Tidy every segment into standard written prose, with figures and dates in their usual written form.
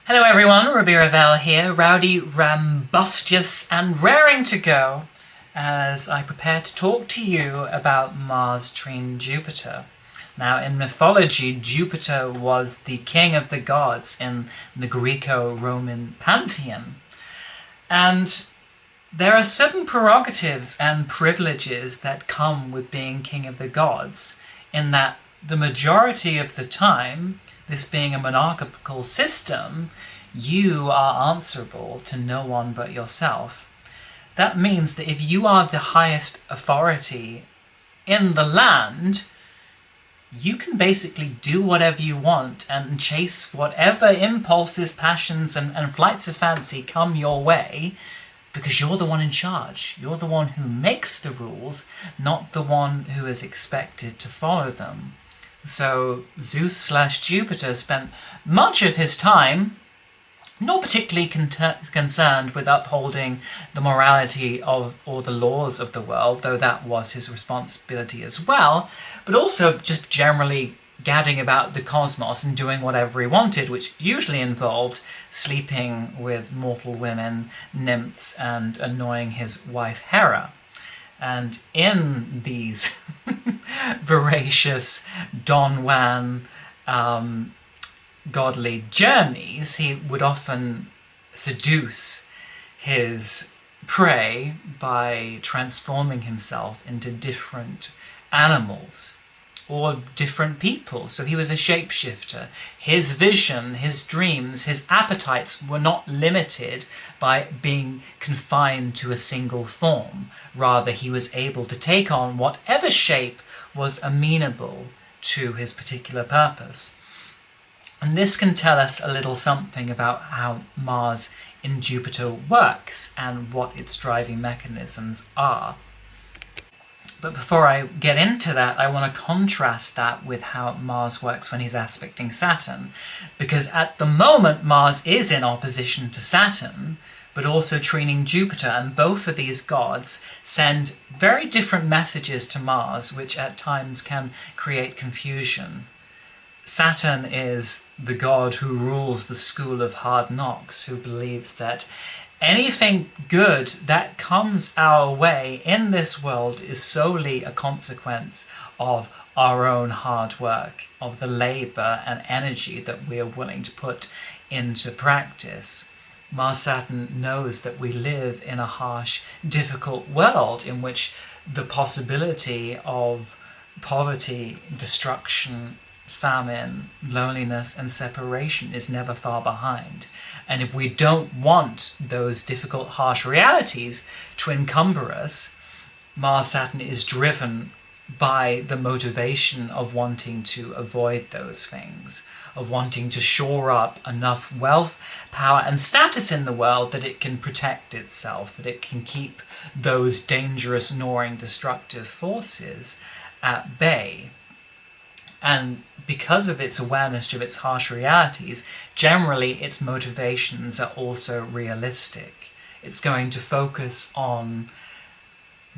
Hello everyone, Ruby Ravel here, rowdy, rambustious and raring to go as I prepare to talk to you about Mars trine Jupiter. Now in mythology, Jupiter was the king of the gods in the Greco-Roman pantheon. And there are certain prerogatives and privileges that come with being king of the gods, in that the majority of the time, this being a monarchical system, you are answerable to no one but yourself. That means that if you are the highest authority in the land, you can basically do whatever you want and chase whatever impulses, passions, and flights of fancy come your way, because you're the one in charge. You're the one who makes the rules, not the one who is expected to follow them. So Zeus/Jupiter spent much of his time not particularly concerned with upholding the morality of or the laws of the world, though that was his responsibility as well, but also just generally gadding about the cosmos and doing whatever he wanted, which usually involved sleeping with mortal women, nymphs, and annoying his wife Hera. And in these voracious Don Juan godly journeys, he would often seduce his prey by transforming himself into different animals or different people. So he was a shapeshifter. His vision, his dreams, his appetites were not limited by being confined to a single form. Rather, he was able to take on whatever shape was amenable to his particular purpose. And this can tell us a little something about how Mars in Jupiter works and what its driving mechanisms are. But before I get into that, I want to contrast that with how Mars works when he's aspecting Saturn. Because at the moment, Mars is in opposition to Saturn, but also trining Jupiter, and both of these gods send very different messages to Mars, which at times can create confusion. Saturn is the god who rules the school of hard knocks, who believes that anything good that comes our way in this world is solely a consequence of our own hard work, of the labor and energy that we are willing to put into practice. Mars-Saturn knows that we live in a harsh, difficult world in which the possibility of poverty, destruction, famine, loneliness, and separation is never far behind. And if we don't want those difficult, harsh realities to encumber us, Mars-Saturn is driven by the motivation of wanting to avoid those things, of wanting to shore up enough wealth, power, and status in the world that it can protect itself, that it can keep those dangerous, gnawing, destructive forces at bay. And because of its awareness of its harsh realities, generally its motivations are also realistic. It's going to focus on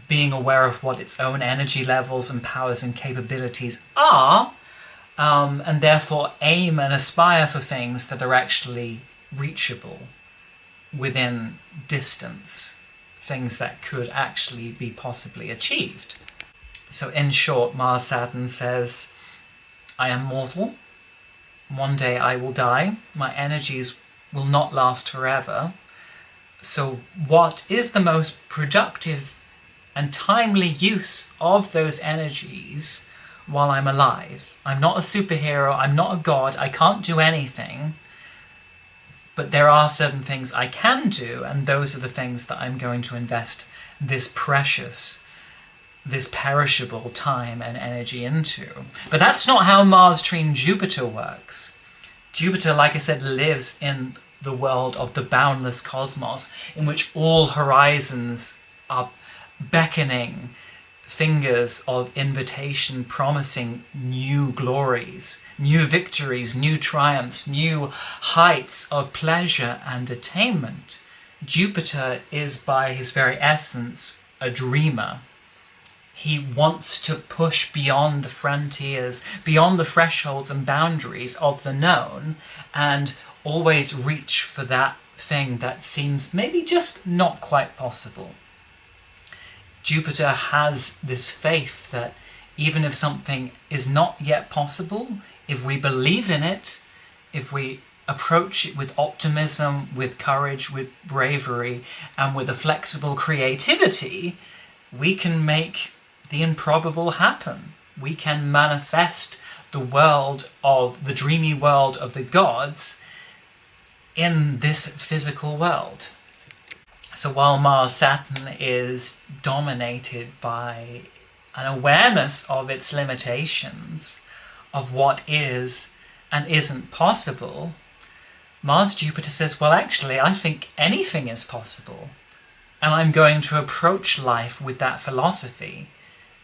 being aware of what its own energy levels and powers and capabilities are, and therefore aim and aspire for things that are actually reachable within distance, things that could actually be possibly achieved. So in short, Mars-Saturn says, I am mortal, one day I will die, my energies will not last forever, so what is the most productive and timely use of those energies while I'm alive? I'm not a superhero, I'm not a god, I can't do anything, but there are certain things I can do, and those are the things that I'm going to invest this precious, this perishable time and energy into. But that's not how Mars trine Jupiter works. Jupiter, like I said, lives in the world of the boundless cosmos, in which all horizons are beckoning fingers of invitation, promising new glories, new victories, new triumphs, new heights of pleasure and attainment. Jupiter is by his very essence a dreamer. He wants to push beyond the frontiers, beyond the thresholds and boundaries of the known, and always reach for that thing that seems maybe just not quite possible. Jupiter has this faith that even if something is not yet possible, if we believe in it, if we approach it with optimism, with courage, with bravery, and with a flexible creativity, we can make the improbable happen. We can manifest the dreamy world of the gods in this physical world. So while Mars-Saturn is dominated by an awareness of its limitations, of what is and isn't possible, Mars-Jupiter says, well, actually, I think anything is possible. And I'm going to approach life with that philosophy,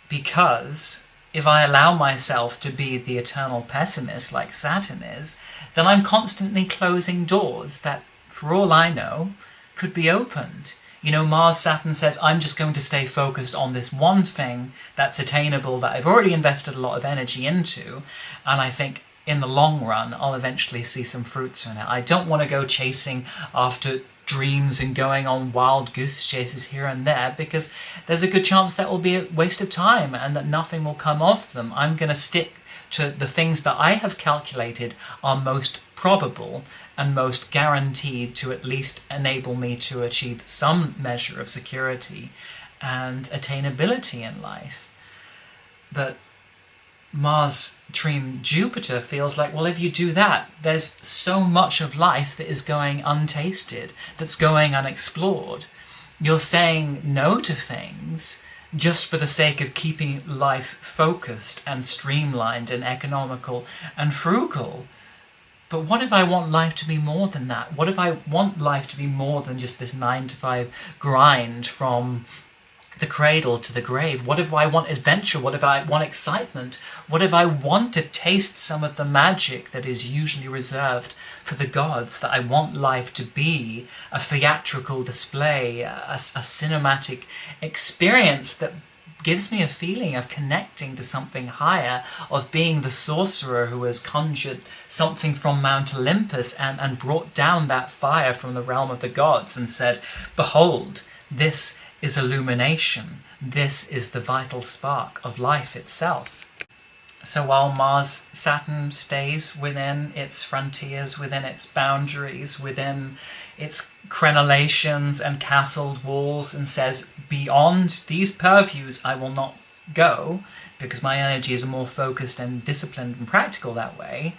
because if I allow myself to be the eternal pessimist like Saturn is, then I'm constantly closing doors that, for all I know, could be opened. You know, Mars-Saturn says, I'm just going to stay focused on this one thing that's attainable, that I've already invested a lot of energy into, and I think in the long run I'll eventually see some fruits in it. I don't want to go chasing after dreams and going on wild goose chases here and there, because there's a good chance that will be a waste of time and that nothing will come of them. I'm going to stick to the things that I have calculated are most probable and most guaranteed to at least enable me to achieve some measure of security and attainability in life. But Mars, Trine, Jupiter feels like, well, if you do that, there's so much of life that is going untasted, that's going unexplored. You're saying no to things just for the sake of keeping life focused and streamlined and economical and frugal. But what if I want life to be more than that? What if I want life to be more than just this 9-to-5 grind from the cradle to the grave? What if I want adventure? What if I want excitement? What if I want to taste some of the magic that is usually reserved for the gods? That I want life to be a theatrical display, a cinematic experience that gives me a feeling of connecting to something higher, of being the sorcerer who has conjured something from Mount Olympus and brought down that fire from the realm of the gods and said, behold, this is illumination. This is the vital spark of life itself. So while Mars-Saturn stays within its frontiers, within its boundaries, within its crenellations and castled walls, and says, beyond these purviews I will not go, because my energy is more focused and disciplined and practical that way,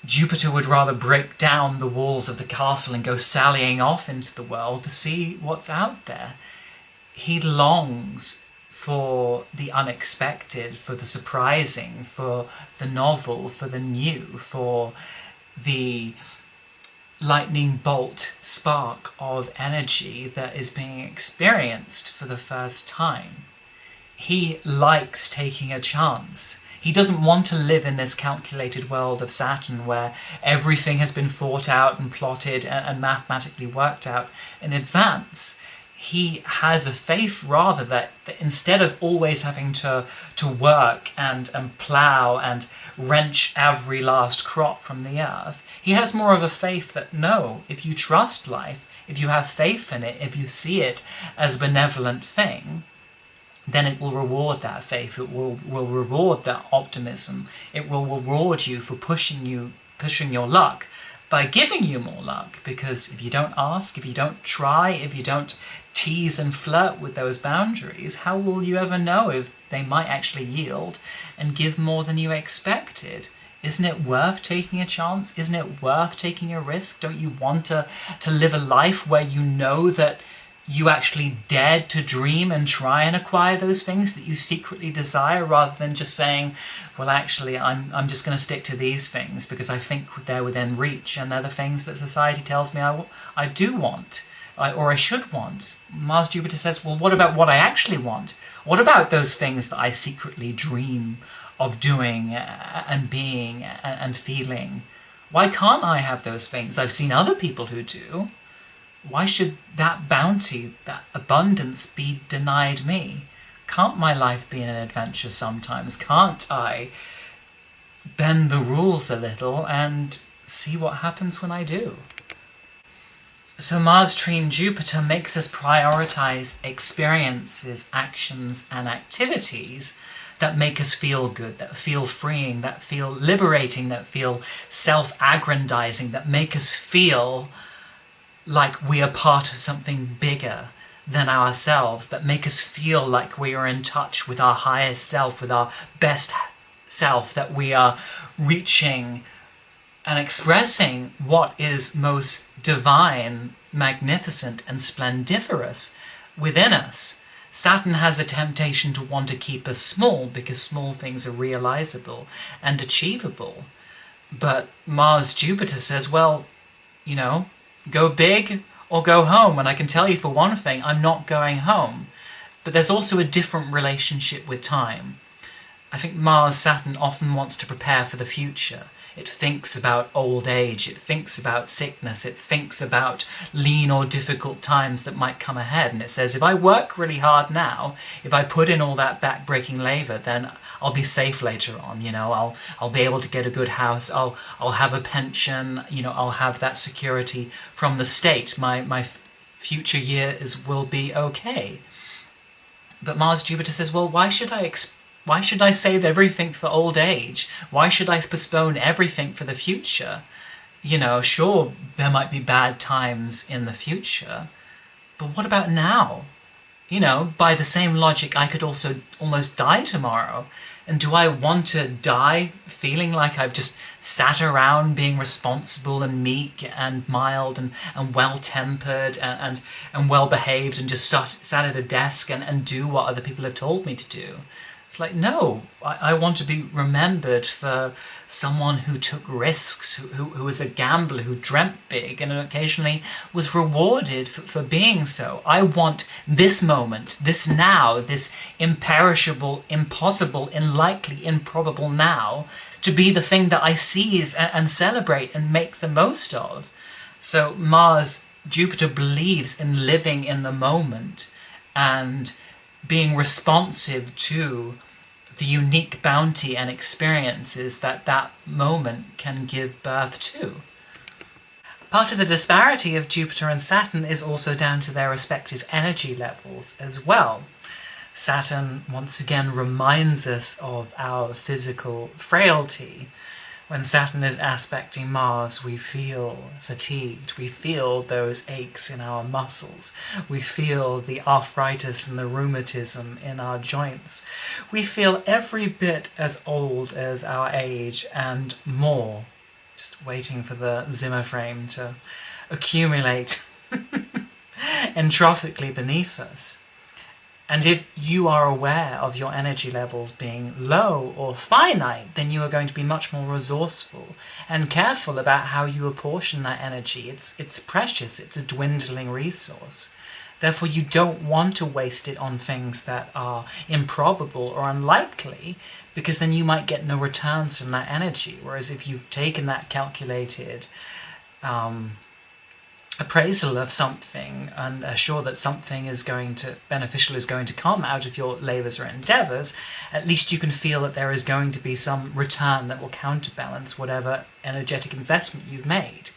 Jupiter would rather break down the walls of the castle and go sallying off into the world to see what's out there. He longs for the unexpected, for the surprising, for the novel, for the new, for the lightning bolt spark of energy that is being experienced for the first time. He likes taking a chance. He doesn't want to live in this calculated world of Saturn where everything has been thought out and plotted and mathematically worked out in advance. He has a faith rather that instead of always having to work and plough and wrench every last crop from the earth, he has more of a faith that no, if you trust life, if you have faith in it, if you see it as a benevolent thing, then it will reward that faith, it will reward that optimism, it will reward you for pushing your luck by giving you more luck. Because if you don't ask, if you don't try, if you don't tease and flirt with those boundaries, how will you ever know if they might actually yield and give more than you expected? Isn't it worth taking a chance? Isn't it worth taking a risk? Don't you want to live a life where you know that you actually dared to dream and try and acquire those things that you secretly desire, rather than just saying, well, actually, I'm just going to stick to these things because I think they're within reach and they're the things that society tells me I do want, or I should want. Mars-Jupiter says, well, what about what I actually want? What about those things that I secretly dream of doing and being and feeling? Why can't I have those things? I've seen other people who do. Why should that bounty, that abundance be denied me? Can't my life be an adventure sometimes? Can't I bend the rules a little and see what happens when I do. So Mars trine Jupiter makes us prioritize experiences, actions, and activities that make us feel good, that feel freeing, that feel liberating, that feel self-aggrandizing, that make us feel like we are part of something bigger than ourselves, that make us feel like we are in touch with our highest self, with our best self, that we are reaching and expressing what is most divine, magnificent, and splendiferous within us. Saturn has a temptation to want to keep us small because small things are realizable and achievable. But Mars-Jupiter says, well, you know, go big or go home. And I can tell you for one thing, I'm not going home. But there's also a different relationship with time. I think Mars-Saturn often wants to prepare for the future. It thinks about old age, it thinks about sickness, it thinks about lean or difficult times that might come ahead. And it says, if I work really hard now, if I put in all that back-breaking labour, then I'll be safe later on. You know, I'll be able to get a good house, I'll have a pension, you know, I'll have that security from the state. My future years will be okay. But Mars-Jupiter says, well, why should I save everything for old age? Why should I postpone everything for the future? You know, sure, there might be bad times in the future, but what about now? You know, by the same logic, I could also almost die tomorrow. And do I want to die feeling like I've just sat around being responsible and meek and mild and well-tempered and well-behaved and just sat at a desk and do what other people have told me to do? It's like, no, I want to be remembered for someone who took risks, who was a gambler, who dreamt big and occasionally was rewarded for being so. I want this moment, this now, this imperishable, impossible, unlikely, improbable now to be the thing that I seize and celebrate and make the most of. So Mars-Jupiter believes in living in the moment and being responsive to the unique bounty and experiences that moment can give birth to. Part of the disparity of Jupiter and Saturn is also down to their respective energy levels as well. Saturn once again reminds us of our physical frailty. When Saturn is aspecting Mars, we feel fatigued. We feel those aches in our muscles. We feel the arthritis and the rheumatism in our joints. We feel every bit as old as our age and more, just waiting for the Zimmer frame to accumulate entrophically beneath us. And if you are aware of your energy levels being low or finite, then you are going to be much more resourceful and careful about how you apportion that energy. It's precious, it's a dwindling resource. Therefore, you don't want to waste it on things that are improbable or unlikely, because then you might get no returns from that energy. Whereas if you've taken that calculated appraisal of something and are sure that something beneficial is going to come out of your labours or endeavours, at least you can feel that there is going to be some return that will counterbalance whatever energetic investment you've made.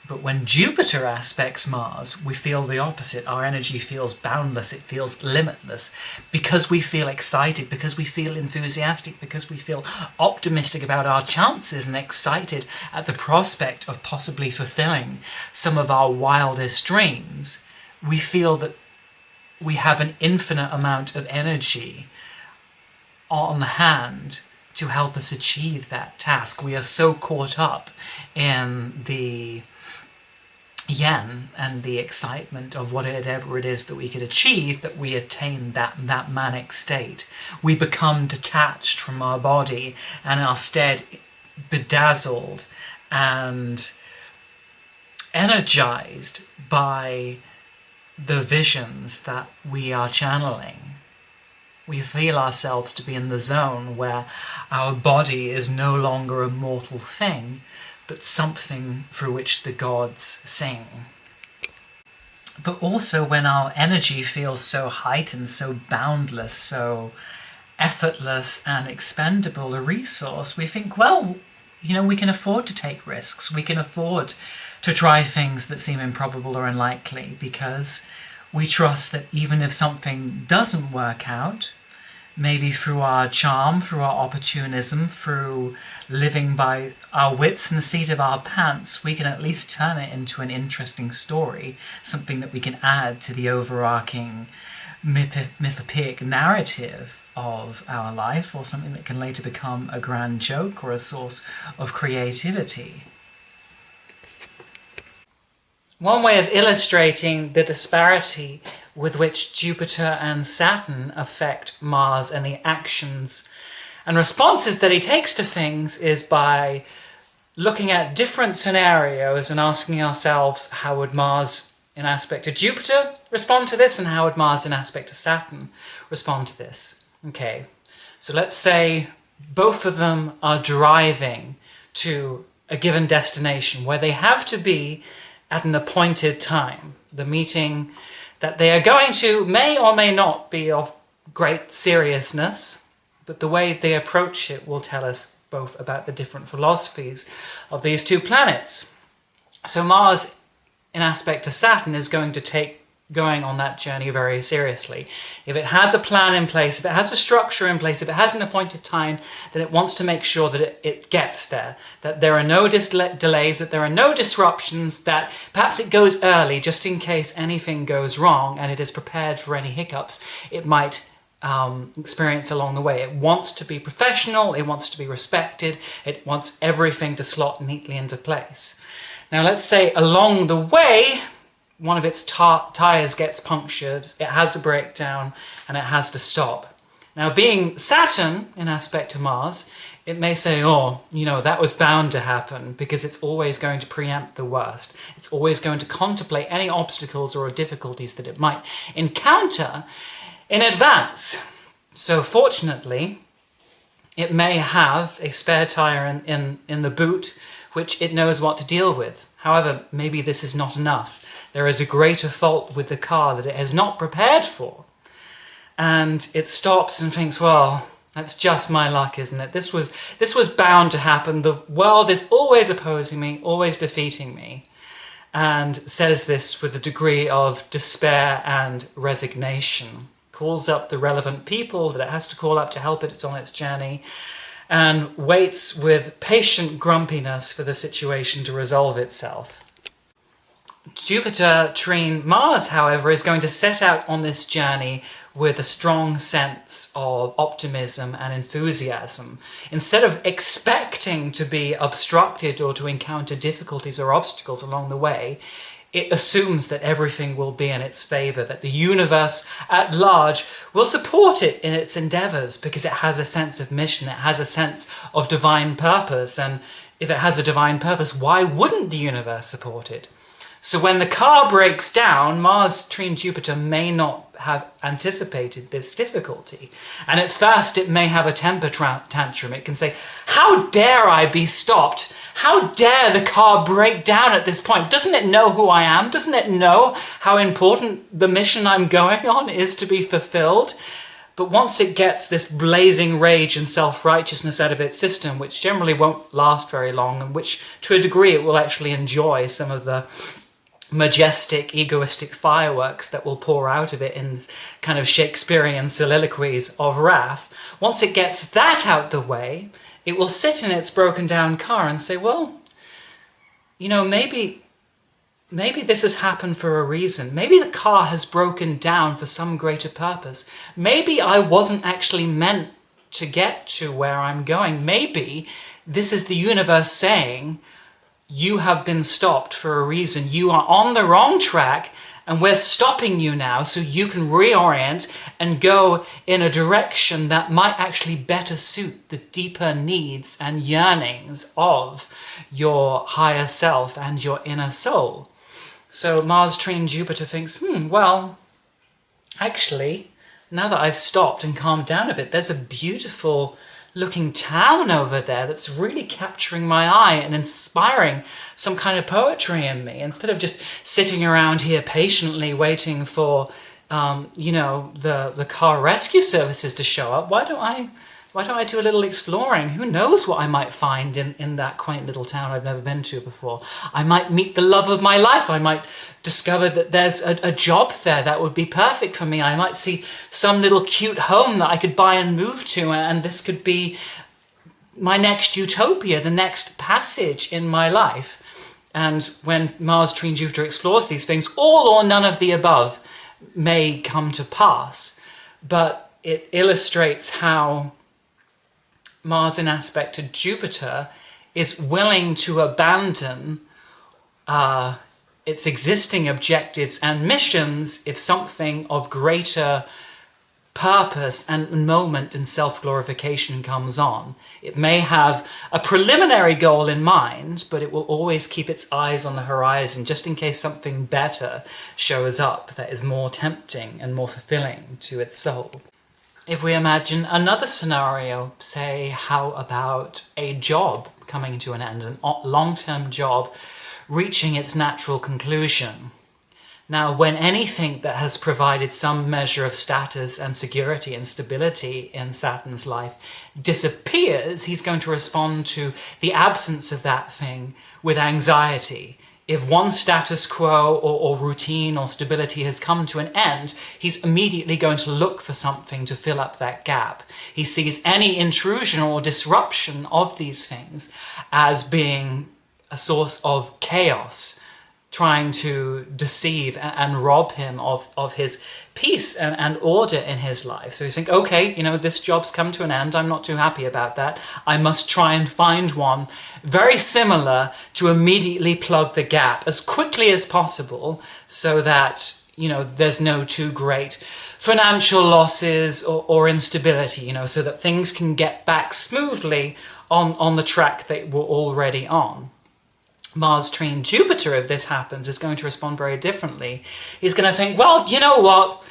But when Jupiter aspects Mars, we feel the opposite. Our energy feels boundless, it feels limitless, because we feel excited, because we feel enthusiastic, because we feel optimistic about our chances and excited at the prospect of possibly fulfilling some of our wildest dreams. We feel that we have an infinite amount of energy on hand to help us achieve that task. We are so caught up in the yen and the excitement of whatever it is that we could achieve that we attain that manic state. We become detached from our body and are instead bedazzled and energized by the visions that we are channeling. We feel ourselves to be in the zone where our body is no longer a mortal thing, but something through which the gods sing. But also when our energy feels so heightened, so boundless, so effortless and expendable a resource, we think, well, we can afford to take risks. We can afford to try things that seem improbable or unlikely because we trust that even if something doesn't work out, maybe through our charm, through our opportunism, through living by our wits in the seat of our pants, we can at least turn it into an interesting story, something that we can add to the overarching mythopoeic narrative of our life, or something that can later become a grand joke or a source of creativity. One way of illustrating the disparity with which Jupiter and Saturn affect Mars and the actions and responses that he takes to things is by looking at different scenarios and asking ourselves, how would Mars in aspect to Jupiter respond to this, and how would Mars in aspect to Saturn respond to this? Okay, so let's say both of them are driving to a given destination where they have to be at an appointed time. The meeting that they are going to may or may not be of great seriousness, but the way they approach it will tell us both about the different philosophies of these two planets. So Mars, in aspect to Saturn, is going to take going on that journey very seriously. If it has a plan in place, if it has a structure in place, if it has an appointed time, then it wants to make sure that it gets there, that there are no delays, that there are no disruptions, that perhaps it goes early just in case anything goes wrong, and it is prepared for any hiccups it might experience along the way. It wants to be professional, it wants to be respected, it wants everything to slot neatly into place. Now let's say along the way, one of its tires gets punctured, it has to break down, and it has to stop. Now, being Saturn in aspect to Mars, it may say, that was bound to happen, because it's always going to preempt the worst. It's always going to contemplate any obstacles or difficulties that it might encounter in advance. So fortunately, it may have a spare tire in the boot, which it knows what to deal with. However, maybe this is not enough. There is a greater fault with the car that it has not prepared for. And it stops and thinks, well, that's just my luck, isn't it? This was bound to happen. The world is always opposing me, always defeating me. And says this with a degree of despair and resignation. Calls up the relevant people that it has to call up to help it on its journey, and waits with patient grumpiness for the situation to resolve itself. Jupiter, Trine, Mars, however, is going to set out on this journey with a strong sense of optimism and enthusiasm. Instead of expecting to be obstructed or to encounter difficulties or obstacles along the way, it assumes that everything will be in its favour, that the universe at large will support it in its endeavours because it has a sense of mission, it has a sense of divine purpose, and if it has a divine purpose, why wouldn't the universe support it? So when the car breaks down, Mars, Trine, Jupiter may not have anticipated this difficulty. And at first it may have a temper tantrum. It can say, how dare I be stopped? How dare the car break down at this point? Doesn't it know who I am? Doesn't it know how important the mission I'm going on is to be fulfilled? But once it gets this blazing rage and self-righteousness out of its system, which generally won't last very long, and which to a degree it will actually enjoy some of the majestic, egoistic fireworks that will pour out of it in kind of Shakespearean soliloquies of wrath. Once it gets that out the way, it will sit in its broken down car and say, well, maybe this has happened for a reason. Maybe the car has broken down for some greater purpose. Maybe I wasn't actually meant to get to where I'm going. Maybe this is the universe saying, you have been stopped for a reason. You are on the wrong track, and we're stopping you now so you can reorient and go in a direction that might actually better suit the deeper needs and yearnings of your higher self and your inner soul. So Mars, Trine, Jupiter thinks, well, actually, now that I've stopped and calmed down a bit, there's a beautiful looking town over there that's really capturing my eye and inspiring some kind of poetry in me. Instead of just sitting around here patiently waiting for the car rescue services to show up, why don't why don't I do a little exploring? Who knows what I might find in that quaint little town I've never been to before? I might meet the love of my life. I might discover that there's a job there that would be perfect for me. I might see some little cute home that I could buy and move to, and this could be my next utopia, the next passage in my life. And when Mars, Trine, Jupiter explores these things, all or none of the above may come to pass. But it illustrates how Mars in aspect to Jupiter is willing to abandon its existing objectives and missions if something of greater purpose and moment and self-glorification comes on. It may have a preliminary goal in mind, but it will always keep its eyes on the horizon just in case something better shows up that is more tempting and more fulfilling to its soul. If we imagine another scenario, say, how about a job coming to an end, a long-term job reaching its natural conclusion. Now, when anything that has provided some measure of status and security and stability in Saturn's life disappears, he's going to respond to the absence of that thing with anxiety. If one status quo or routine or stability has come to an end, he's immediately going to look for something to fill up that gap. He sees any intrusion or disruption of these things as being a source of chaos, trying to deceive and rob him of his peace and order in his life. So he's thinking, okay, this job's come to an end. I'm not too happy about that. I must try and find one very similar to immediately plug the gap as quickly as possible so that, there's no too great financial losses or instability, so that things can get back smoothly on the track they were already on. Mars, Trine, Jupiter, if this happens, is going to respond very differently. He's going to think, well, you know what?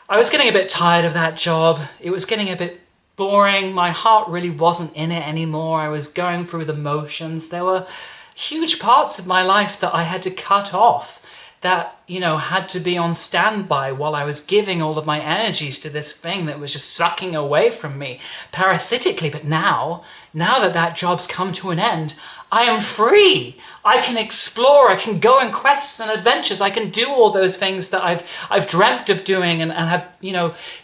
I was getting a bit tired of that job. It was getting a bit boring. My heart really wasn't in it anymore. I was going through the motions. There were huge parts of my life that I had to cut off, that, had to be on standby while I was giving all of my energies to this thing that was just sucking away from me parasitically. But now that job's come to an end, I am free. I can explore. I can go on quests and adventures. I can do all those things that I've dreamt of doing and have,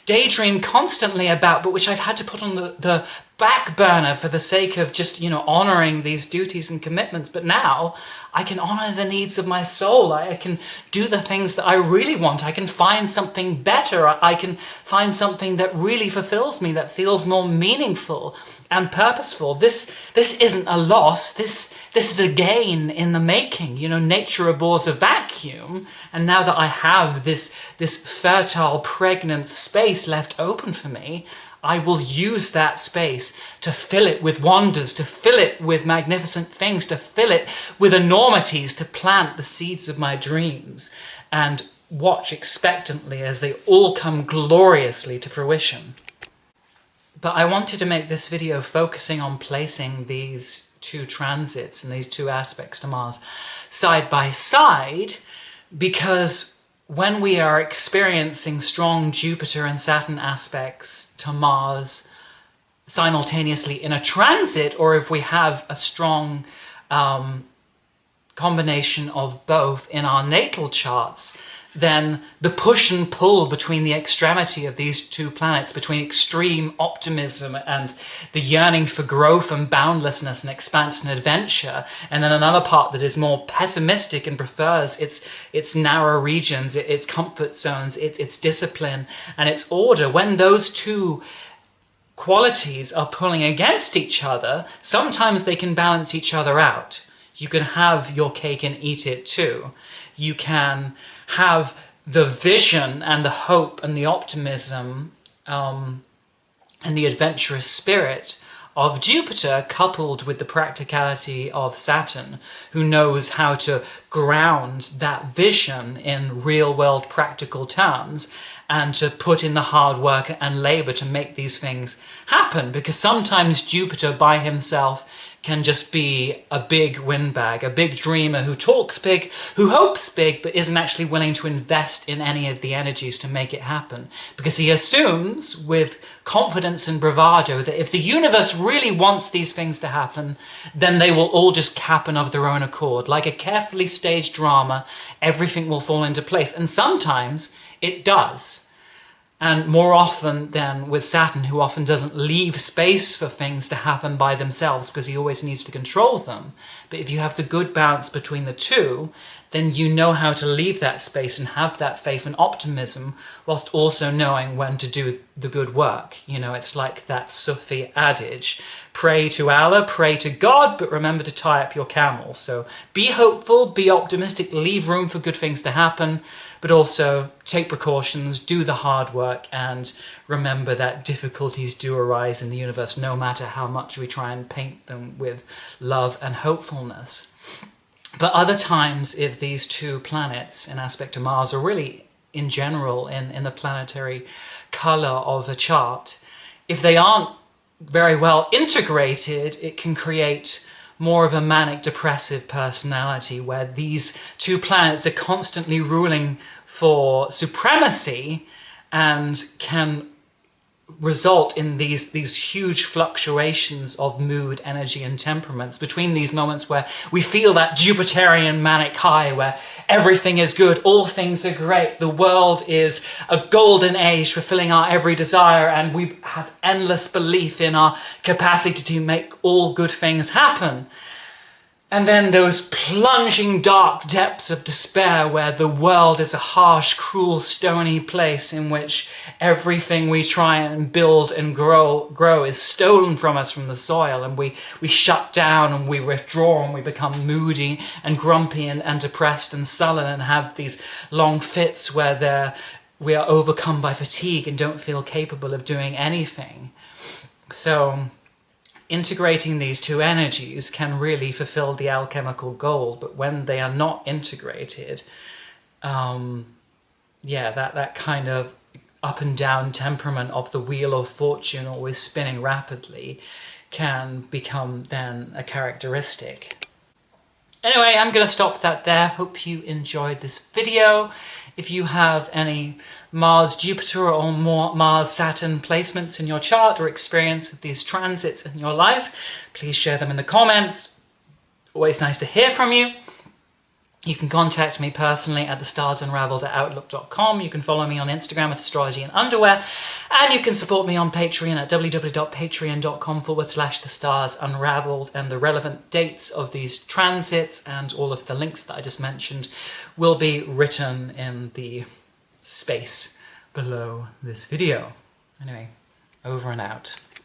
daydreamed constantly about, but which I've had to put on the back burner for the sake of just, honoring these duties and commitments. But now I can honor the needs of my soul. I can do the things that I really want. I can find something better. I can find something that really fulfills me, that feels more meaningful and purposeful. This isn't a loss. This is a gain in the making. Nature abhors a vacuum, and now that I have this fertile, pregnant space left open for me, I will use that space to fill it with wonders, to fill it with magnificent things, to fill it with enormities, to plant the seeds of my dreams, and watch expectantly as they all come gloriously to fruition. But I wanted to make this video focusing on placing these two transits and these two aspects to Mars side by side, because when we are experiencing strong Jupiter and Saturn aspects to Mars simultaneously in a transit, or if we have a strong combination of both in our natal charts, then the push and pull between the extremity of these two planets, between extreme optimism and the yearning for growth and boundlessness and expanse and adventure, and then another part that is more pessimistic and prefers its narrow regions, its comfort zones, its discipline and its order. When those two qualities are pulling against each other, sometimes they can balance each other out. You can have your cake and eat it too. You can have the vision and the hope and the optimism and the adventurous spirit of Jupiter coupled with the practicality of Saturn, who knows how to ground that vision in real-world practical terms and to put in the hard work and labor to make these things happen. Because sometimes Jupiter by himself can just be a big windbag, a big dreamer who talks big, who hopes big, but isn't actually willing to invest in any of the energies to make it happen. Because he assumes with confidence and bravado that if the universe really wants these things to happen, then they will all just happen of their own accord. Like a carefully staged drama, everything will fall into place. And sometimes it does. And more often than with Saturn, who often doesn't leave space for things to happen by themselves because he always needs to control them. But if you have the good balance between the two, then you know how to leave that space and have that faith and optimism whilst also knowing when to do the good work. You know, it's like that Sufi adage, pray to Allah, pray to God, but remember to tie up your camel. So be hopeful, be optimistic, leave room for good things to happen, but also take precautions, do the hard work, and remember that difficulties do arise in the universe no matter how much we try and paint them with love and hopefulness. But other times, if these two planets in aspect to Mars, or really in general in the planetary colour of a chart, if they aren't very well integrated, it can create more of a manic depressive personality where these two planets are constantly ruling for supremacy and can result in these huge fluctuations of mood, energy and temperaments between these moments where we feel that Jupiterian manic high where everything is good, all things are great, the world is a golden age fulfilling our every desire, and we have endless belief in our capacity to make all good things happen. And then those plunging dark depths of despair where the world is a harsh, cruel, stony place in which everything we try and build and grow is stolen from us from the soil, and we shut down and we withdraw and we become moody and grumpy and depressed and sullen and have these long fits where we are overcome by fatigue and don't feel capable of doing anything. So integrating these two energies can really fulfill the alchemical goal, but when they are not integrated, that kind of up and down temperament of the wheel of fortune always spinning rapidly can become then a characteristic. Anyway, I'm going to stop that there. Hope you enjoyed this video. If you have any Mars-Jupiter or more Mars-Saturn placements in your chart or experience of these transits in your life, please share them in the comments. Always nice to hear from you. You can contact me personally at thestarsunraveled@outlook.com. You can follow me on Instagram at Astrology in Underwear. And you can support me on Patreon at www.patreon.com/thestarsunraveled. And the relevant dates of these transits and all of the links that I just mentioned will be written in the space below this video. Anyway, over and out.